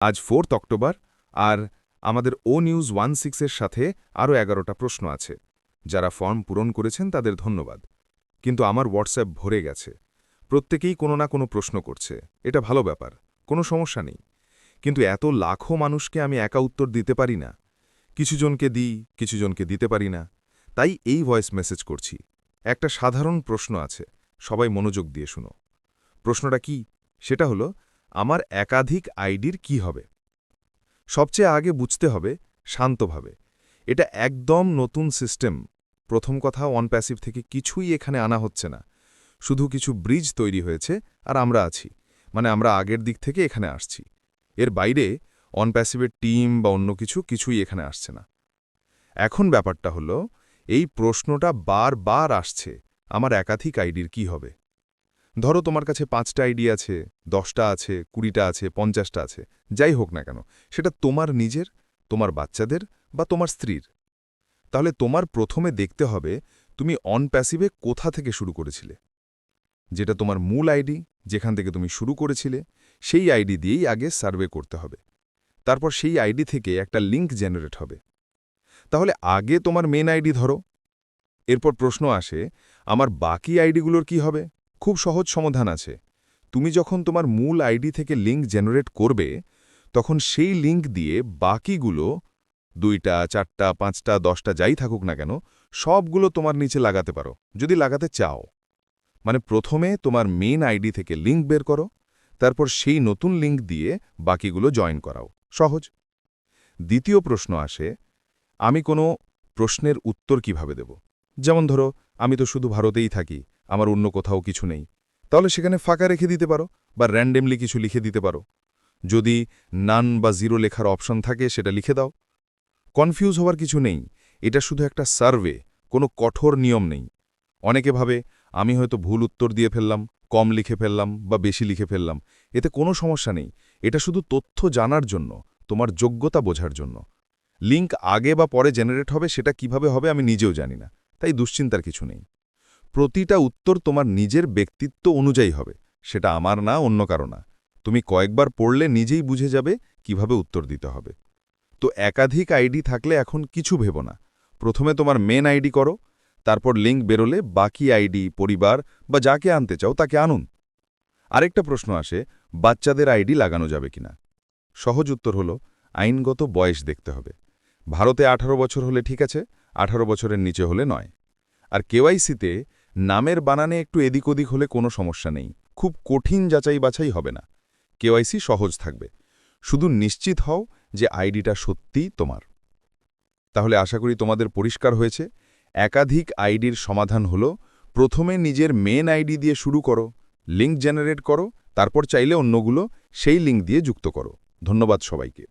আজ 4 অক্টোবর আর আমাদের ও নিউজ 16-এর সাথে আরও 11টা প্রশ্ন আছে। যারা ফর্ম পূরণ করেছেন তাদের ধন্যবাদ। কিন্তু আমার হোয়াটসঅ্যাপ ভরে গেছে। প্রত্যেকেই কোনো না কোনো প্রশ্ন করছে। এটা ভালো ব্যাপার, কোনো সমস্যা নেই। কিন্তু এত লাখো মানুষকে আমি একা উত্তর দিতে পারি না। কিছুজনকে দিই, কিছুজনকে দিতে পারি না। তাই এই ভয়েস মেসেজ করছি। একটা সাধারণ প্রশ্ন আছে, সবাই মনোযোগ দিয়ে শুনো। প্রশ্নটা কি? সেটা হলো, আমার একাধিক আইডির কি হবে? সবচেয়ে আগে বুঝতে হবে শান্তভাবে, এটা একদম নতুন সিস্টেম। প্রথম কথা, অনপ্যাসিভ থেকে কিছুই এখানে আনা হচ্ছে না। শুধু কিছু ব্রিজ তৈরি হয়েছে আর আমরা আছি, মানে আমরা আগের দিক থেকে এখানে আসছি। এর বাইরে অনপ্যাসিভের টিম বা অন্য কিছুই এখানে আসছে না। এখন ব্যাপারটা হলো, এই প্রশ্নটা বারবার আসছে, আমার একাধিক আইডির কি হবে? ধরো তোমার কাছে 5টা আইডি আছে, 10টা আছে, 20টা আছে, 50টা আছে, যাই হোক না কেন, সেটা তোমার নিজের, তোমার বাচ্চাদের বা তোমার স্ত্রীর। তাহলে তোমার প্রথমে দেখতে হবে তুমি অনপ্যাসিভে কোথা থেকে শুরু করেছিলে। যেটা তোমার মূল আইডি, যেখান থেকে তুমি শুরু করেছিলে, সেই আইডি দিয়েই আগে সার্ভে করতে হবে। তারপর সেই আইডি থেকে একটা লিঙ্ক জেনারেট হবে। তাহলে আগে তোমার মেন আইডি ধরো। এরপর প্রশ্ন আসে, আমার বাকি আইডিগুলোর কি হবে? খুব সহজ সমাধান আছে। তুমি যখন তোমার মূল আইডি থেকে লিঙ্ক জেনারেট করবে, তখন সেই লিঙ্ক দিয়ে বাকিগুলো 2টা, 4টা, 5টা, 10টা যাই থাকুক না কেন, সবগুলো তোমার নিচে লাগাতে পারো, যদি লাগাতে চাও। মানে প্রথমে তোমার মেন আইডি থেকে লিঙ্ক বের করো, তারপর সেই নতুন লিঙ্ক দিয়ে বাকিগুলো জয়েন করাও। সহজ। দ্বিতীয় প্রশ্ন আসে, আমি কোনো প্রশ্নের উত্তর কিভাবে দেব? যেমন ধরো, আমি তো শুধু ভারতেই থাকি, আমার অন্য কোথাও কিছু নেই। তাহলে সেখানে ফাঁকা রেখে দিতে পারো, বা র্যান্ডমলি কিছু লিখে দিতে পারো। যদি নান বা জিরো লেখার অপশন থাকে, সেটা লিখে দাও। কনফিউজ হওয়ার কিছু নেই, এটা শুধু একটা সার্ভে, কোনো কঠোর নিয়ম নেই। অনেকে ভাবে, আমি হয়তো ভুল উত্তর দিয়ে ফেললাম, কম লিখে ফেললাম বা বেশি লিখে ফেললাম, এতে কোনো সমস্যা নেই। এটা শুধু তথ্য জানার জন্য, তোমার যোগ্যতা বোঝার জন্য। লিঙ্ক আগে বা পরে জেনারেট হবে, সেটা কিভাবে হবে আমি নিজেও জানি না, তাই দুশ্চিন্তার কিছু নেই। প্রতিটা উত্তর তোমার নিজের ব্যক্তিত্ব অনুযায়ী হবে, সেটা আমার না, অন্য কারো না। তুমি কয়েকবার পড়লে নিজেই বুঝে যাবে কিভাবে উত্তর দিতে হবে। তো একাধিক আইডি থাকলে এখন কিছু ভেবো না। প্রথমে তোমার মেন আইডি করো, তারপর লিঙ্ক বেরোলে বাকি আইডি, পরিবার বা যাকে আনতে চাও তাকে আনুন। আরেকটা প্রশ্ন আসে, বাচ্চাদের আইডি লাগানো যাবে কিনা? সহজ উত্তর হলো, আইনগত বয়স দেখতে হবে। ভারতে 18 বছর হলে ঠিক আছে, 18 বছরের নিচে হলে নয়। আর কেওয়াইসিতে নামের বানানে একটু এদিক ওদিক হলে কোনো সমস্যা নেই, খুব কঠিন যাচাই বাছাই হবে না। কেওয়াইসি সহজ থাকবে। শুধু নিশ্চিত হও যে আইডিটা সত্যিই তোমার। তাহলে আশা করি তোমাদের পরিষ্কার হয়েছে। একাধিক আইডির সমাধান হলো, প্রথমে নিজের মেন আইডি দিয়ে শুরু করো, লিঙ্ক জেনারেট করো, তারপর চাইলে অন্যগুলো সেই লিঙ্ক দিয়ে যুক্ত করো। ধন্যবাদ সবাইকে।